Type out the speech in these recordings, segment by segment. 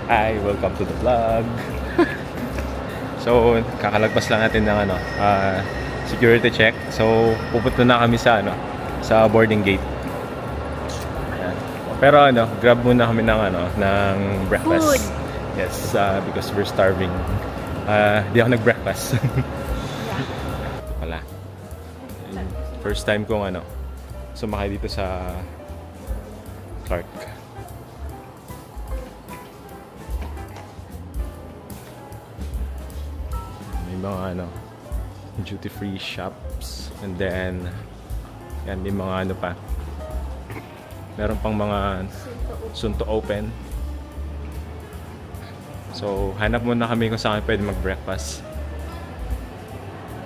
Hi, welcome to the vlog. So, kakalagpas lang natin ng security check. So, pupunta na kami sa sa boarding gate. Ayan. Pero grab muna kami ng breakfast. Food. Yes, because we're starving. Di ako nag-breakfast. Wala. First time kong sumakay dito sa Clark. May mga duty free shops, and then yan, may mga pa. Meron pang mga soon to open. So hanap muna kami kung saan pwede mag-breakfast.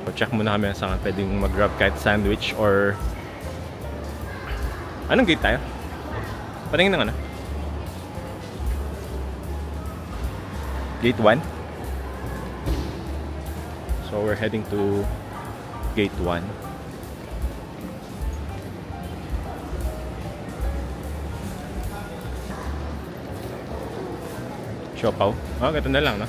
So, check muna kami kung saan pwedeng mag-grab kahit sandwich or anong gate tayo? Patingin ng Gate 1. So we're heading to Gate 1. Siopaw. Ganito na lang, no?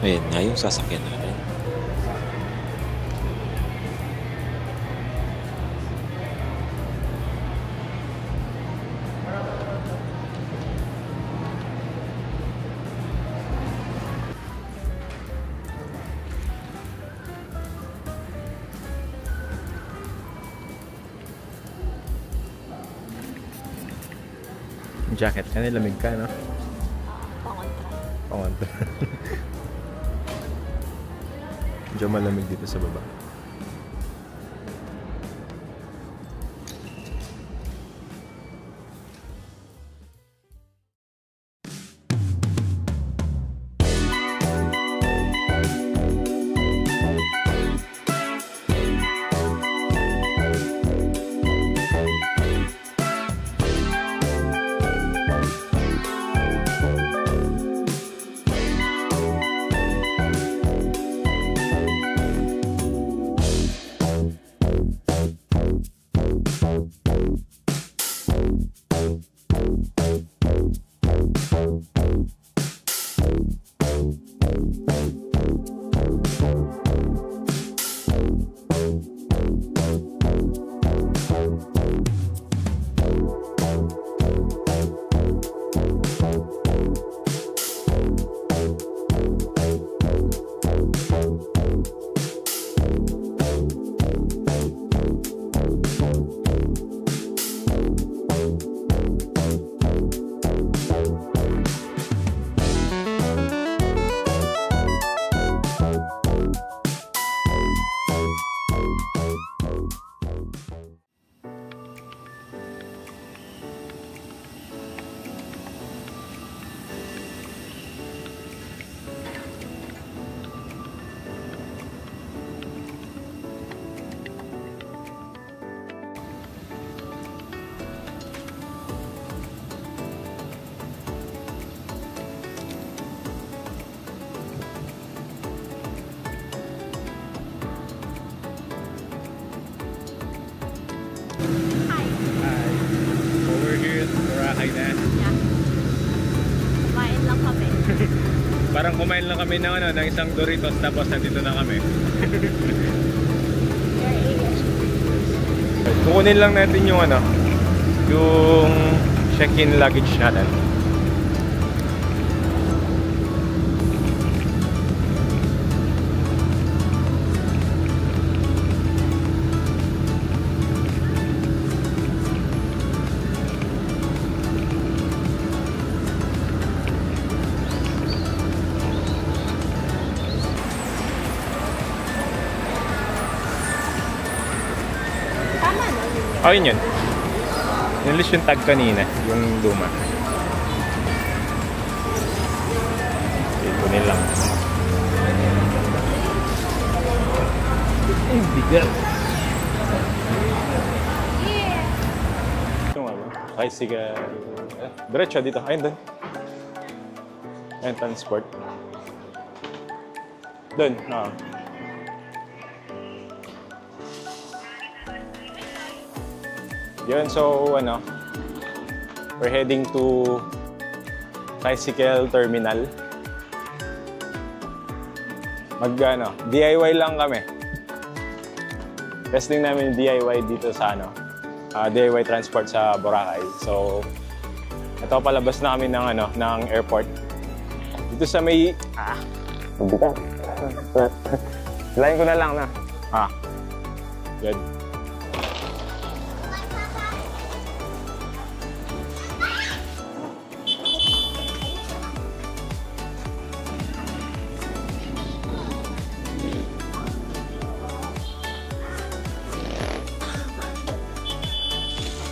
Ayan nga yung sasakyan namin. Jacket ka, nilamig ka, no? Pangontra. Pangontra. Medyo malamig dito sa baba. Hi. Hi. So we're here at Boracay na. Yeah. Kumain lang kami. Parang kumain lang kami ng ng isang Doritos tapos nandito na kami. Kukunin lang natin yung yung check-in luggage natin. Tama no? Oh, yun. Nilis yung tag kanina, yung luma. Ikunin lang. Ang bigat. Ay, sige. Diretso dito. Ayun doon. Ayun, transport. Doon, no. Yun, so ano, we're heading to tricycle terminal. Ano, DIY lang kami. Testing namin yung DIY dito sa ano, DIY transport sa Boracay. So, ito palabas na kami ng ano, ng airport. Dito sa may mabigat. Lain ko na lang na. Good.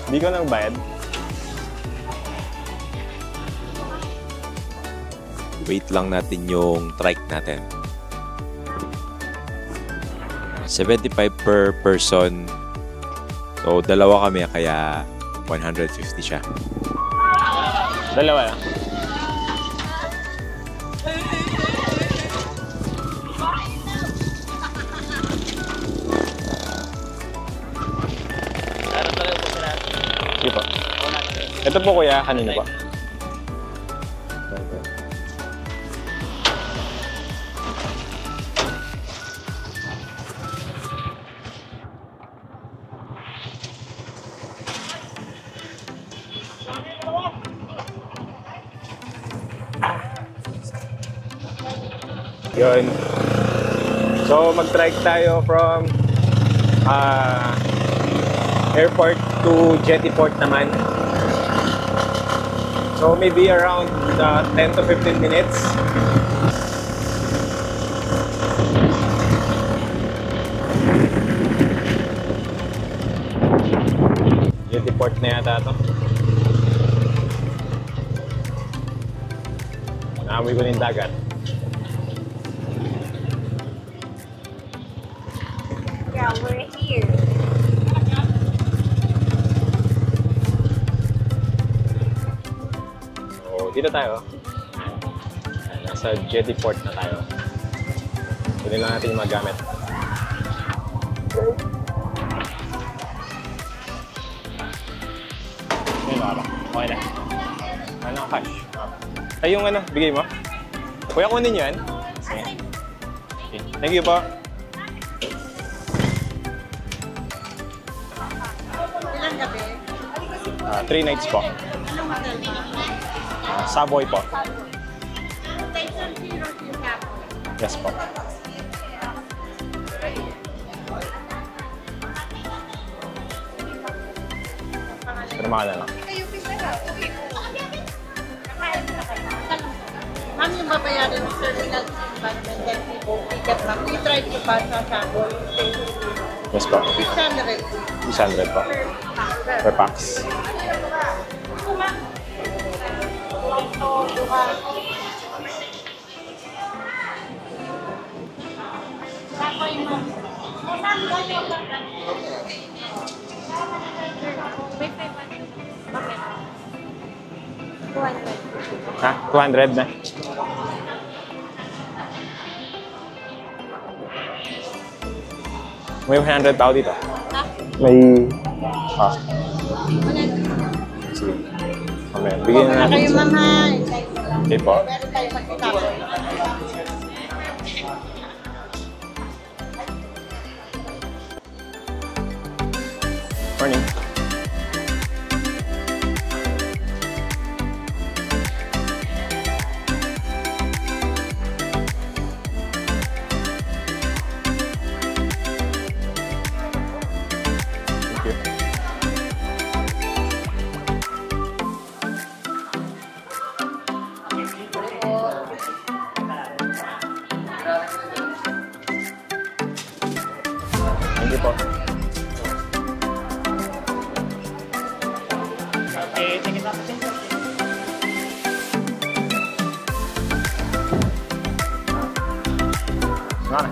Hindi ko nang bayad. Wait lang natin yung trike natin. 75 per person. So, dalawa kami kaya 150 siya. Dalawa lang. Sige po. Ito po kuya, kanina po. Yun. So, mag-trike tayo from airport to jetty port naman. So, maybe around 10 to 15 minutes. Jetty port na yata ito. Naamoy ko na yung dagat. Yeah, we're here. So, dito tayo. Nasa jetty port na tayo. Kunin lang natin yung mga gamit. Okay na. Ano ang cash? Ay, yung ano, bigay mo? Kuya, kunin nyo yan. Okay. Thank you po. Ilang gabi? 3 nights po. Savoy po. Yes po. Pirma na lang. Ma'am, yung babayaran ng terminal environment and people ticket, ma'am, i-try ko pa sa Shabol. Yes po. 600. 600 po. Per packs. May 500. Bakit? 200. Ha? 200 na. May 100 tao dito. Ha? May... 100. Sige. Okay. Bigyan na natin. Kayo, ma'am, ha? Okay po. Meron tayo magkita. Morning. Thank you. Thank you po. Wala na.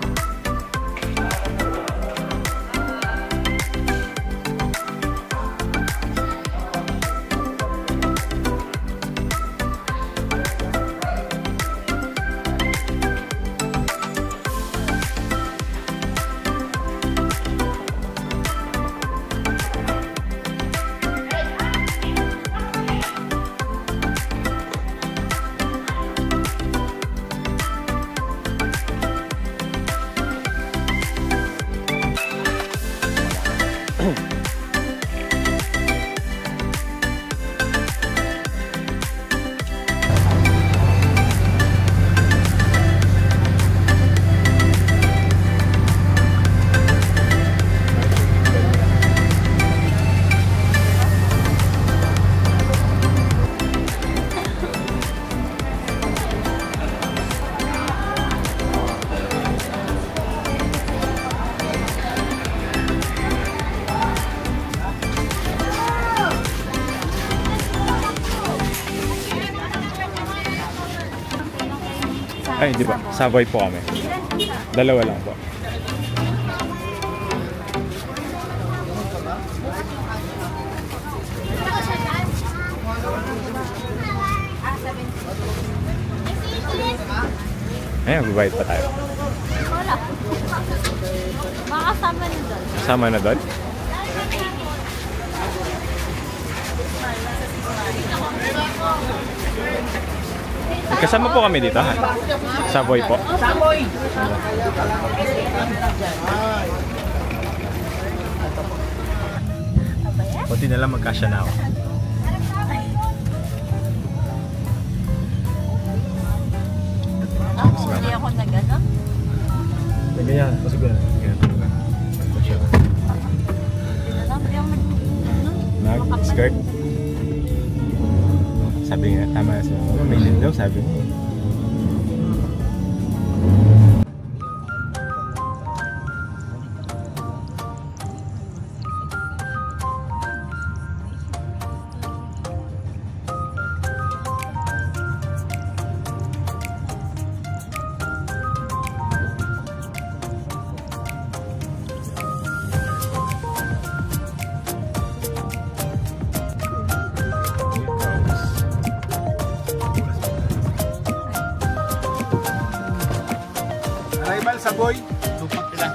Ay, di ba? Savoy po kami. Dalawa lang po. Ayan, magbabayad pa tayo. Wala. Makasama na doon. Kasama na doon? Kasama po kami dito, ha? Savoy po. Samoy! Buti na lang magkasya na ako. Hindi ako nag-ano. Ganyan, pasok na. Ganyan. Nag-skirt. Sabi nga, tama sa may lid daw, sabi niya. Arrival sa boy. Tupak sila.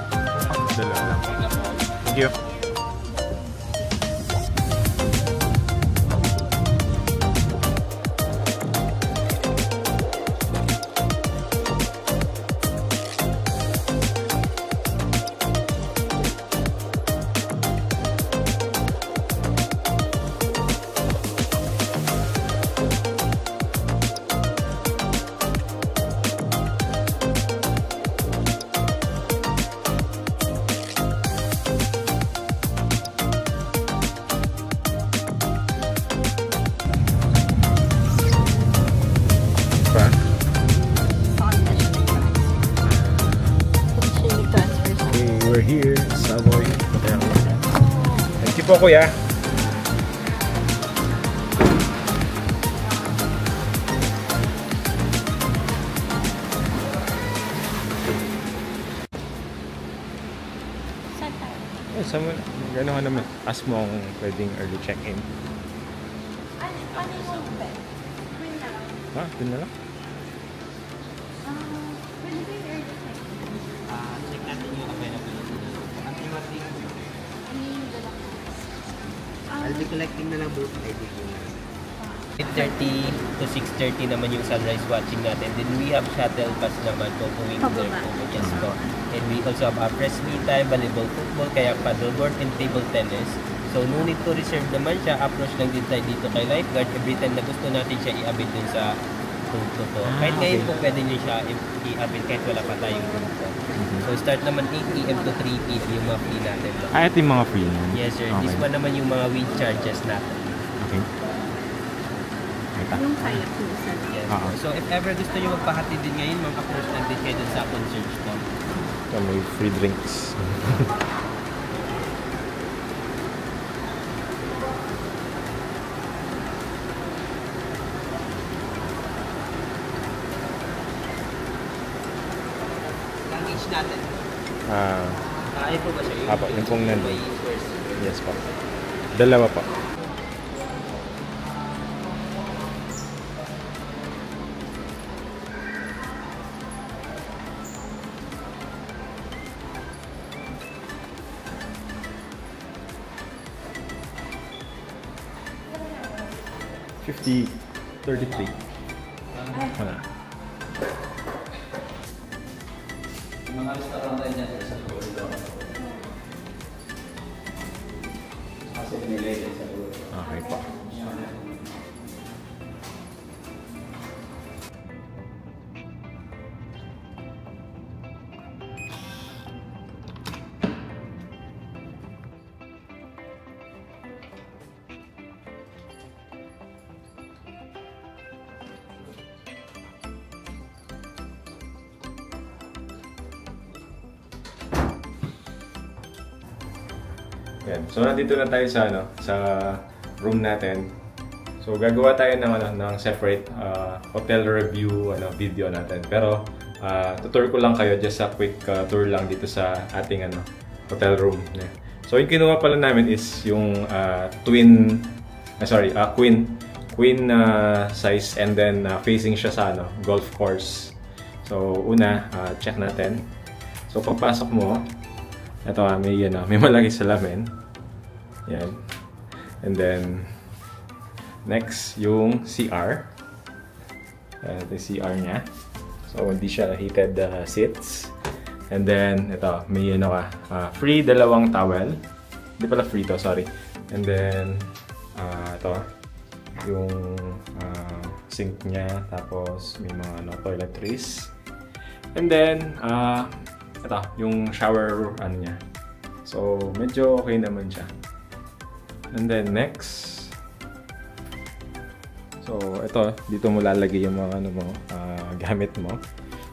Dalawa lang. Thank you. Pa? Okay, we're here. Savoy. Thank you po, kuya. Saan tayo? Eh, saan mo, gano'n ka naman. Ask mo kung pwedeng early check-in. Ano yung bed? Ha? Doon na lang? Pwede ba yung early check? Check natin yung availability. Ang iwating, I'll be collecting na lang bro. ID ko na. 8:30 to 6:30 naman yung sunrise watching natin. Then we have shuttle bus naman po going there po. Yes po. And we also have press meet time, volleyball, football, kayak paddleboard, and table tennis. So no need to reserve naman siya. Approach lang din tayo dito kay lifeguard. Every time na gusto natin siya i-abit dun sa punto po. Kahit ngayon po pwede nyo siya i-abit kahit wala pa tayong punto. So start naman 8 AM to 3 PM yung mga free natin po. Ah, ito yung mga free na. Yes sir. Okay. This one naman yung mga wind charges natin. Okay. Ito. Yung kayak yung isa. Yes. Oo. So if ever gusto nyo magpahati din ngayon, mag-approach lang din kayo dun sa concierge po. Ito, may free drinks. Luggage natin. Ayun po ba siya? Apo, yung pong nandun. May first. Yes po. Dalawa po. $50.33. Wala. Okay po. Yan. So nandito na tayo sa sa room natin. So gagawa tayo ng separate hotel review video natin. Pero tutur ko lang kayo just a quick tour lang dito sa ating hotel room. Yeah. So yung kinuha pala namin is yung queen size, and then facing siya sa golf course. So una, check natin. So pagpasok mo, ito may malaki salamin. Yan. And then next, yung CR. Ito yung CR niya. So hindi siya heated seats. And then ito, may free dalawang towel. Hindi pala free to, sorry. And then ito yung sink niya, tapos may mga toiletries. And then ito yung shower niya. So medyo okay naman siya. And then next, so ito dito mo lalagay yung mga gamit mo.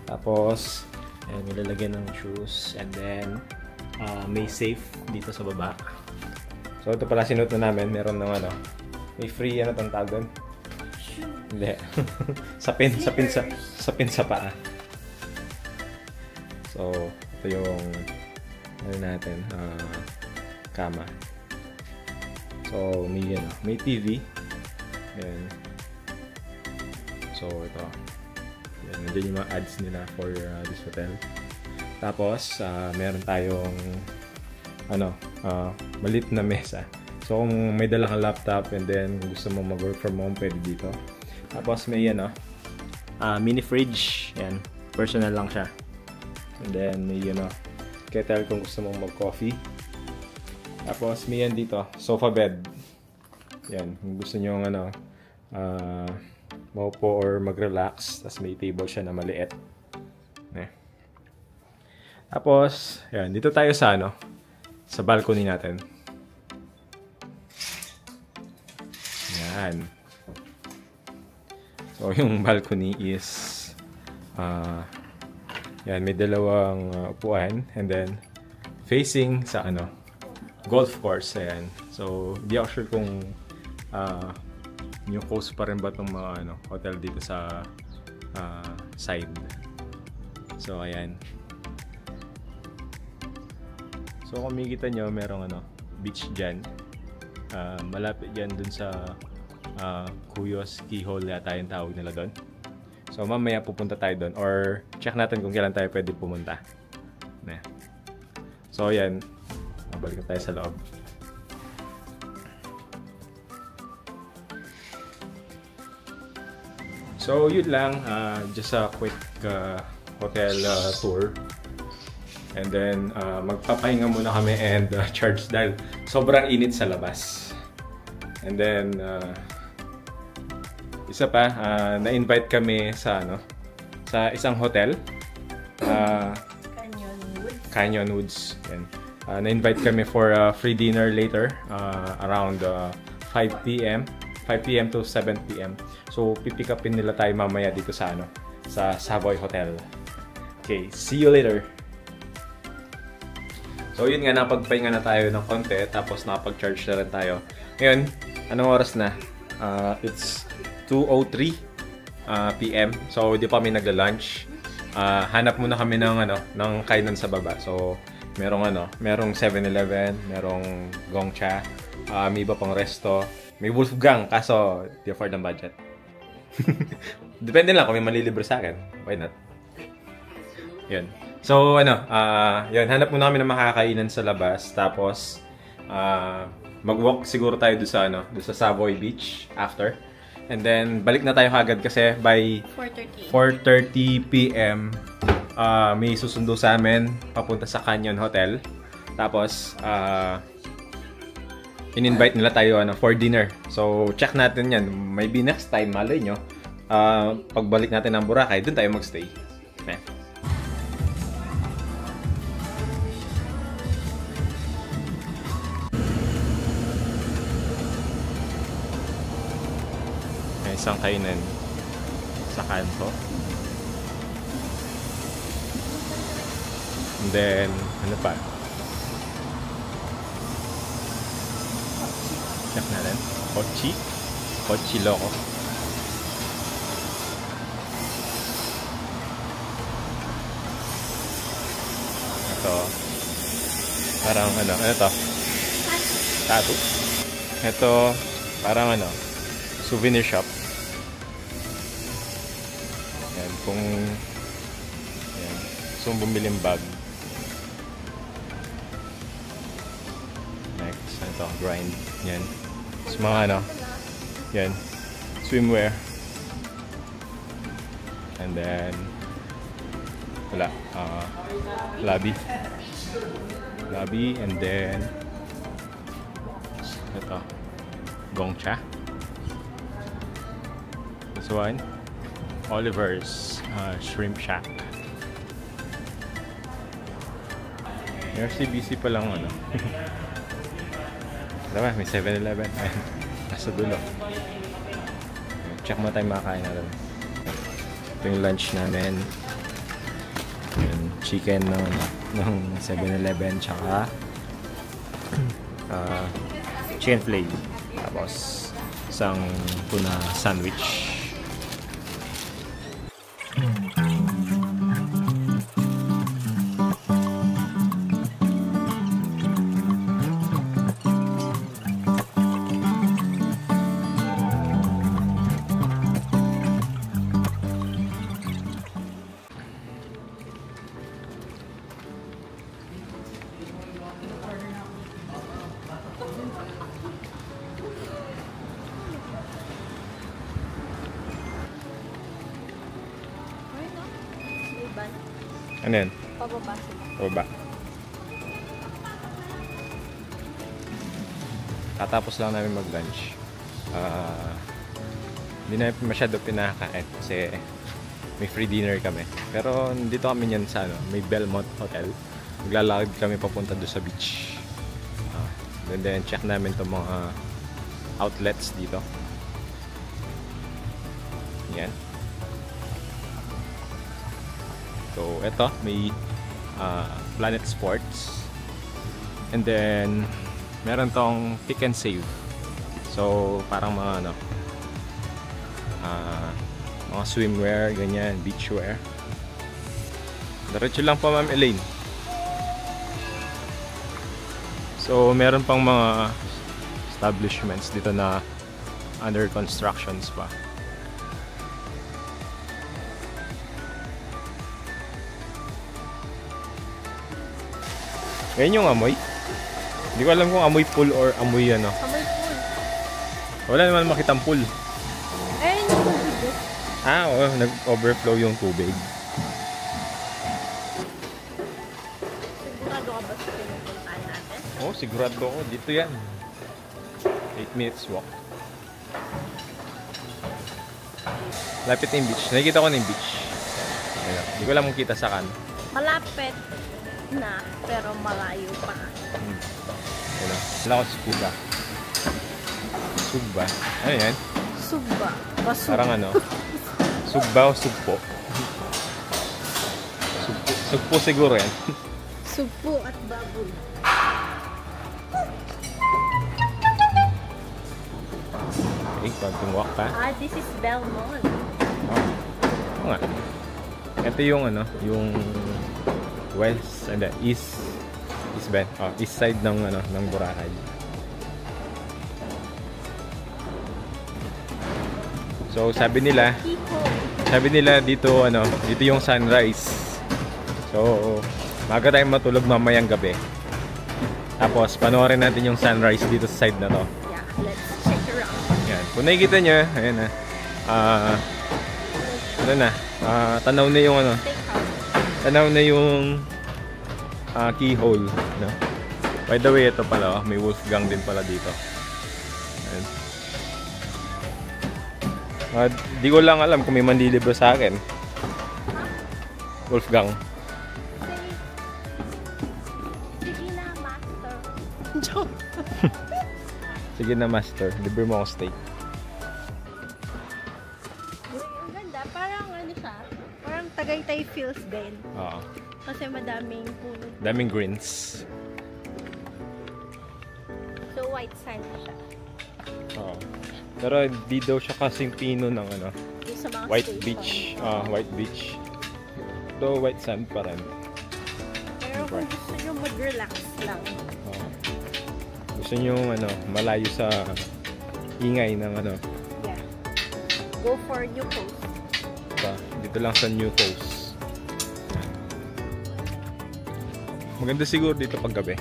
Tapos ayan, nilalagay ng shoes, and then may safe dito sa baba. So ito pala sinuot na namin, meron ng may free tong tawag doon? Hindi. sa pin sa paa. So ito yung natin, kama. So may TV. Ayan. So ito. Ayan, nandiyan yung mga ads nila for this hotel. Tapos meron tayong maliit na mesa. So kung may dala kang laptop and then gusto mo mag-work from home, pwede dito. Tapos may mini fridge. Ayan, personal lang siya. And then may kettle kung gusto mong mag-coffee. Tapos may dito, sofa bed. Yan, kung gusto nyo maupo or mag-relax. Tapos may table siya na maliit. Tapos, yan, dito tayo sa sa balcony natin. Yan. So yung balcony is yan, may dalawang upuan, and then facing sa golf course. Ayan. So di ako sure kung new coast pa rin ba itong mga hotel dito sa side. So ayan. So kung makikita nyo, merong beach dyan. Malapit yan dun sa Cuyos Keyhole yata yung tawag nila doon. So mamaya pupunta tayo doon, or check natin kung kailan tayo pwede pumunta. So yan, balik tayo sa loob. So yun lang, just a quick hotel tour. And then magpapahinga muna kami and charge dahil sobrang init sa labas. And then isa pa, na-invite kami sa sa isang hotel, Canyon Woods. Yan. Na-invite kami for a free dinner later, around 5 p.m. to 7 p.m. So pipick upin nila tayo mamaya dito sa sa Savoy Hotel. Okay, see you later. So yun nga, napagpahinga na tayo ng konti, tapos nakapag-charge na rin tayo. Ngayon, anong oras na? It's 2:03 p.m. So di pa kami nagla-lunch. Hanap muna kami ng ng kainan sa baba. So merong 7-Eleven, merong Gongcha, may iba pang resto, may Wolfgang, kaso di afford ang budget. Depende lang kung may malilibre sa akin. Why not? Yun. So yun, hanap muna kami ng makakainan sa labas, tapos mag-walk siguro tayo doon sa Savoy Beach after. And then balik na tayo agad kasi by 4:30 p.m. May susundo sa amin papunta sa Canyon Hotel. Tapos in-invite nila tayo for dinner. So check natin yan. Maybe next time, malay nyo, pagbalik natin ng Boracay, dun tayo magstay. Okay. Isang kainan sa kanto. And then, ano pa? Check natin. Kochi. Pochi Loco. Ito. Parang ano to? Tattoo. Ito, parang ano, souvenir shop. Yan, kung gusto mong bumiling bag. Next, ito, grind. Yan. Tapos mga ano, yan, swimwear. And then, wala, lobby. And then, ito, Gongcha. This one, Oliver's Shrimp Shack. RCBC pa lang ano. Diba, may 7-Eleven. Ayan, nasa dulo. Check mo tayo makakain natin. Ito yung lunch namin. Ayan, chicken ng 7-Eleven, tsaka chicken fillet. Tapos isang tuna sandwich. Ano yan? Pababa sila. Pababa. Katapos lang namin mag-lunch. Hindi na masyado pinakain kasi may free dinner kami. Pero dito kami yan sa may Belmont Hotel. Maglalakad kami papunta doon sa beach. Then check namin itong mga outlets dito. Yan. So, eto, may Planet Sports. And then, meron tong Pick and Save. So, parang mga ano, mga swimwear, ganyan, beachwear. Diretso lang pa, Ma'am Elaine. So, meron pang mga establishments dito na under constructions pa. Ngayon yung amoy. Hindi ko alam kung amoy pool or amoy ano. Amoy pool. Wala naman makitang pool. Ayun yung tubig. Oo, nag-overflow yung tubig. Sigurado ka ba sa pinupuntahan natin? Oo, sigurado ako. Dito yan. 8 minutes walk. Lapit na yung beach. Nakikita ko na yung beach. Ayan. Hindi ko lang makita sa kan. Malapit na, pero malayo pa. Wala. Wala ko scuba. Sugba? Ano yan? Sugba. Basug. Parang ano? Sugba o sugpo? Sugpo siguro yan. Sugpo at baboy. Okay, konting walk pa. This is Belmont. Oo nga. Ito yung ano, yung west and the east side ng ano ng Boracay. So sabi nila dito ano, dito yung sunrise. So maga tayong matulog mamayang gabi. Tapos panoorin natin yung sunrise dito sa side na to. Yeah, let's check around. Yan. Kung nakikita nyo, ayan na. Ano na? Tanaw na yung ano. Tanaw na yung keyhole, no? By the way, ito pala, may Wolfgang din pala dito. Di ko lang alam kung may manlilibre sa akin. Wolfgang. Sige na, master. Sige na, master. Libre mo ako steak. Ang ganda. Parang ano siya? Parang Tagaytay feels din. Oo. Kasi madaming puno. Daming greens. So white sand siya. Oo. Pero di daw siya kasing pino ng ano, Yung sa mga White station. Beach. White Beach. Though white sand pa rin. Pero kung gusto nyo mag-relax lang, Gusto nyo ano, malayo sa ingay ng ano, yeah. Go for New Coast. dito lang sa New Coast. Maganda siguro dito pag gabi.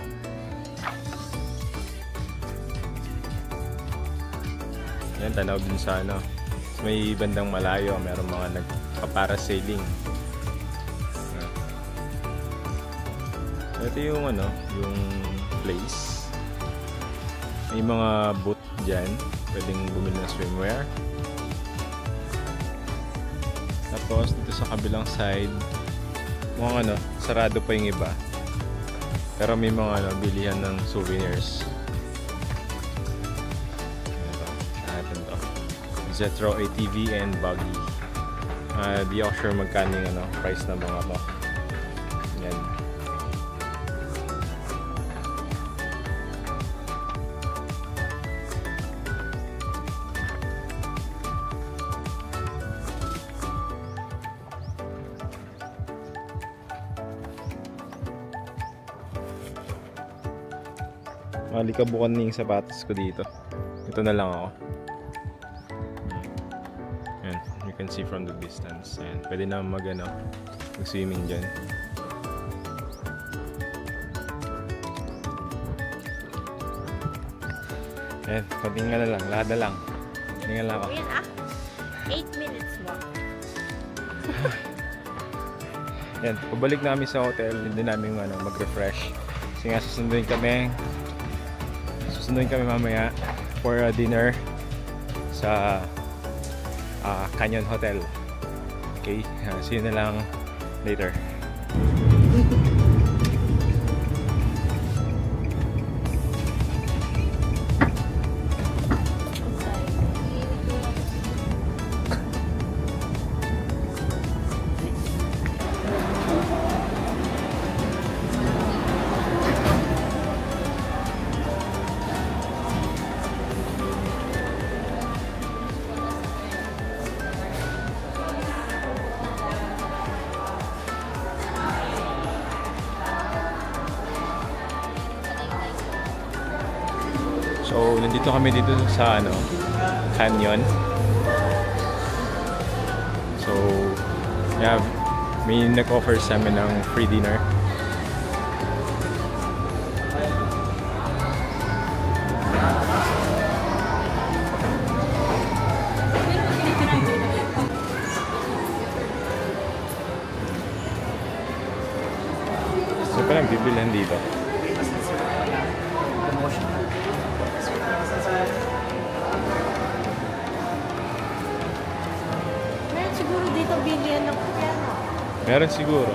Yan, tanaw din sa ano. May bandang malayo, meron mga nagpa-parasailing. Ito yung ano, yung place. May mga boat dyan. Pwedeng bumili ng swimwear. Tapos dito sa kabilang side, mukhang ano, sarado pa yung iba. Pero may mga ano, bilihan ng souvenirs. Ito to. Zetro ATV and buggy. Di ako sure magkano yung ano, price ng mga to. Yan. Malikabukan na yung sapatos ko dito. Ito na lang ako. Ayan, you can see from the distance. Ayan, pwede na mag-swimming dyan. Ayan, konting na lang, lahat na lang. Tingnan lang ako. Ayan 8 minutes walk. Ayan, pabalik namin sa hotel, hindi namin mag-refresh. Kasi nga susunduin kami mamaya for a dinner sa Canyon Hotel. Okay, see you na lang later. So, nandito kami dito sa Canyon. So, yeah, may nag-offer sa amin ng free dinner. So, parang bibilhan dito. Meron siguro dito billion ng piano. Meron siguro.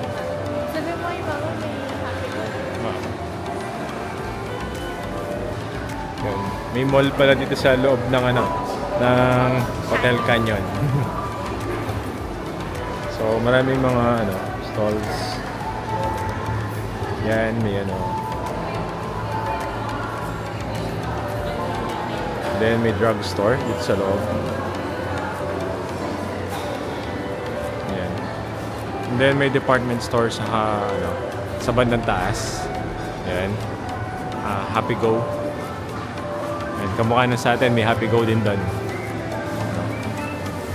Sabi mo yung mga may happy go. Yun. May mall pala dito sa loob ng ng Hotel Canyon. So maraming mga stalls. Yan, may Then may drugstore dito sa loob. Yan. And then may department store sa bandang taas. Yan. Happy Go. Yan, kamukha nun sa atin, may Happy Go din doon.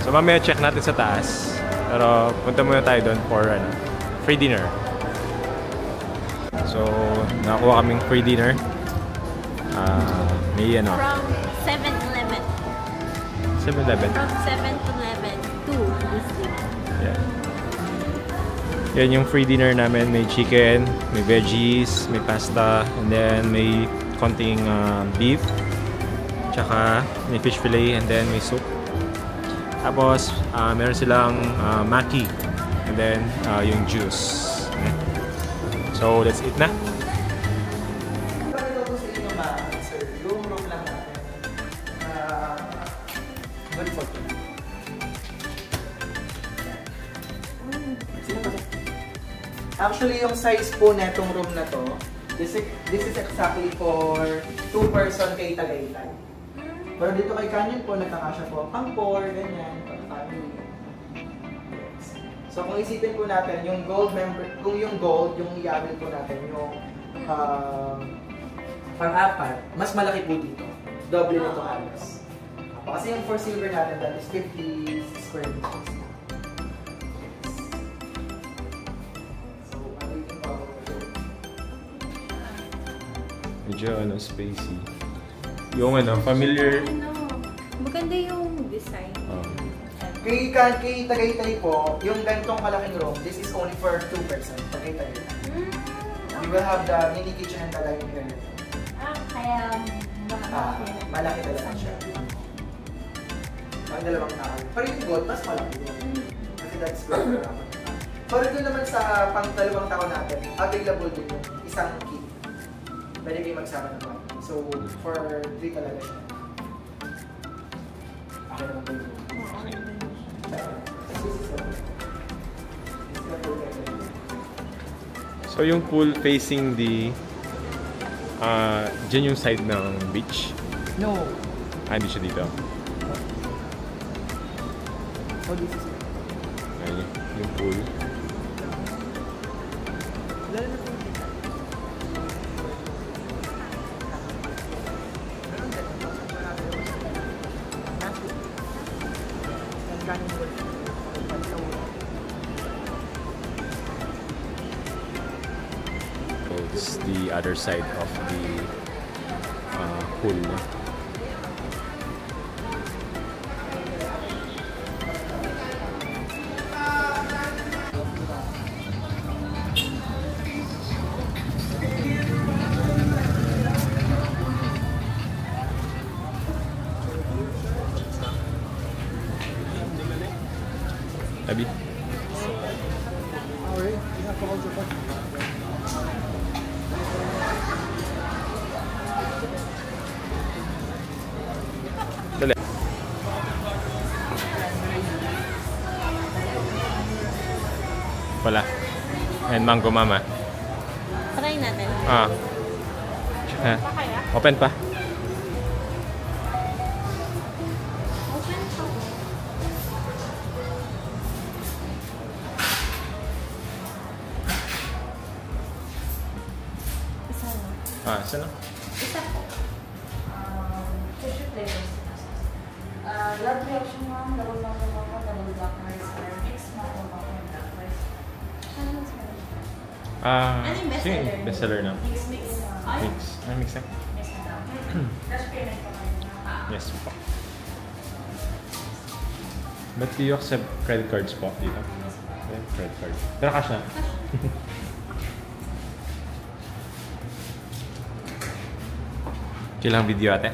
So mamaya check natin sa taas. Pero punta muna tayo doon for free dinner. So nakakuha kaming free dinner. May From 7-Eleven. 7-Eleven. From 7-Eleven to this thing. Yeah. Yan yung free dinner namin. May chicken, may veggies, may pasta, and then may konting beef, tsaka may fish fillet, and then may soup. Tapos, meron silang maki, and then yung juice. So, let's eat na. Actually, yung size po netong room na to, this is exactly for 2 person kay Tagaytay. Pero dito kay Canyon po, nagkakasya po pang 4, ganyan, pang family. So kung isipin po natin, yung gold member, kung yung gold, yung i-avail po natin, yung pang-apat, mas malaki po dito. Doble nito halos. Kasi yung for silver natin, that is 50 square meters. So, ano yung Medyo spacey. Yung familiar. Maganda yung design. Kay Tagaytay po, yung ganitong kalaking room, this is only for 2 person. Tagaytay. We will have the mini kitchen and the dining area. Kaya malaki talaga siya. Ang dalawang tao. Pero yung gold, mas malaki yun. Kasi that's good. Pero doon naman sa pang dalawang tao natin, available din yung isang kit. Pwede kayo magsama naman. So, for 3 talaga siya. Okay naman po yun. So yung pool facing the dyan yung side ng beach. No. Hindi siya dito. Oh, this is Ayun, yung pool. So this is the other side of the pool. Abi? Dali. Wala. And mango mama. Try natin. Open pa. Isa na? Isa po. Tissue flavors. Love reaction mo, double mango mango, double black rice, or mixed mango mango and black rice. Ano mas Ano yung bestseller? Sige, bestseller na. Mix. Mix. Mix na. Mix na daw. Cash payment po kayo. Yes po. But do you accept credit cards po dito? Okay, credit card. Pero cash na? Kailang video ate?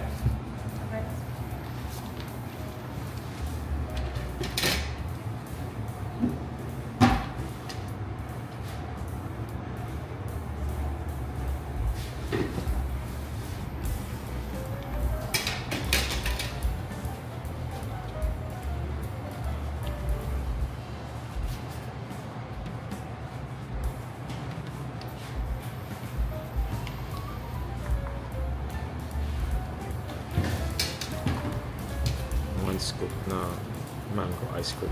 One scoop na mango ice cream.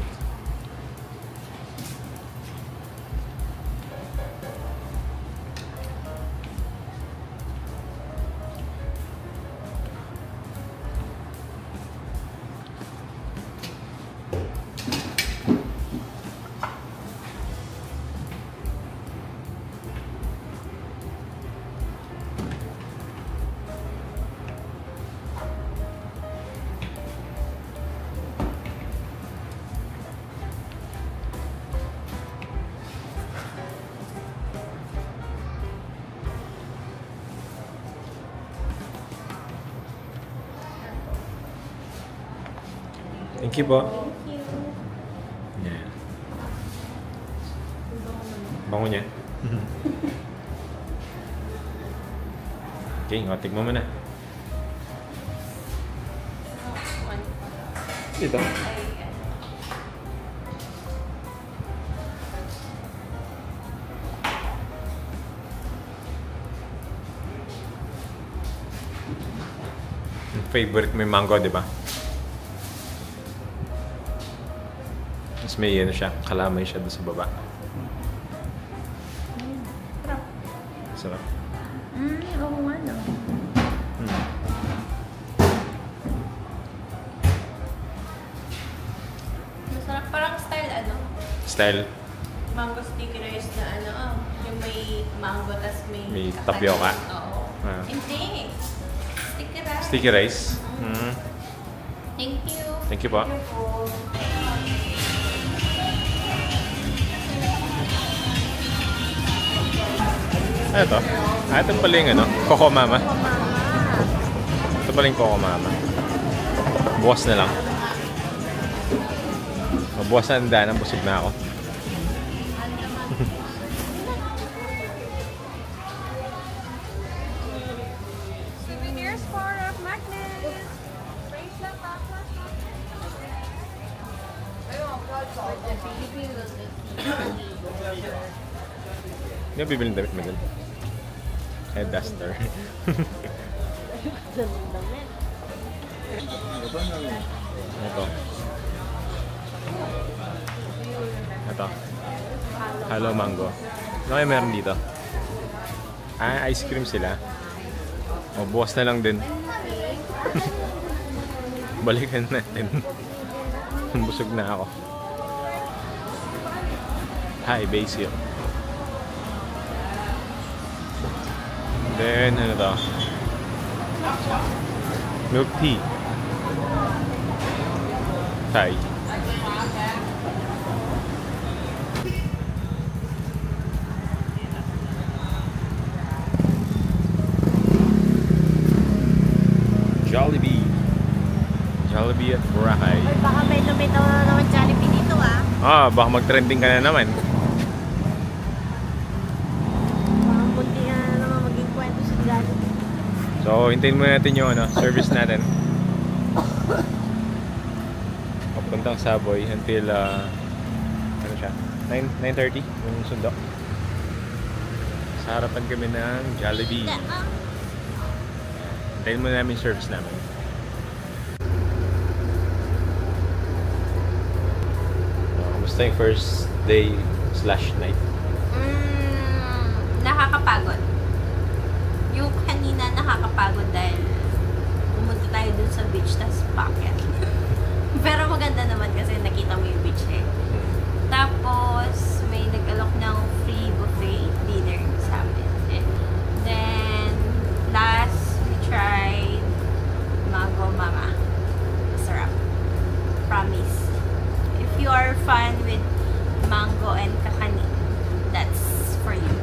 Thank you po. Thank you. Yeah. Bango niya. Okay, tikman mo na. Dito. favorite mo yung mango, di ba? Tapos may ano siya, kalamay siya doon sa baba. Sarap. Oo nga, no? Masarap. Parang style, ano? Style, Mango sticky rice na ano, yung may mango, tas may tapioca. Oo. Ah. Hindi. Sticky rice. Sticky rice. Thank you. Thank you po. Ano to? Ito pala yung ano, Coco Mama. Ito pala yung Coco Mama. Bukas na lang. Mabukas na ang daan, busog na ako. Souvenirs for Magnus. Hindi mo bibiling damit mo dun? Head duster. Ito. Ito. Hello Mango. Ano kayo meron dito? Ah, ice cream sila. O, bukas na lang din. Balikan natin. Busog na ako. Hi, Basil. Then, ano to? Milk tea. Thai. Jollibee. Jollibee at Boracay. Ay, baka may lumitaw na naman Jollibee dito, ah. Ah, baka mag-trending ka na naman. Baka munti na naman maging kwento sa Jollibee. So, hintayin muna natin yung ano, service natin. Papuntang Savoy until ano siya? 9:30 yung sundo. Sa harapan kami ng Jollibee. Hintayin muna namin yung service namin. Kamusta yung first day / night? Nakakapagod. Yung kanina nakakapagod dahil pumunta tayo dun sa beach tas packet. Pero maganda naman kasi nakita mo yung beach eh. Tapos may nag-alok ng free buffet dinner sa amin. And then last we tried Mango Mama. Sarap. Promise. If you are fun with mango and kakanin, that's for you.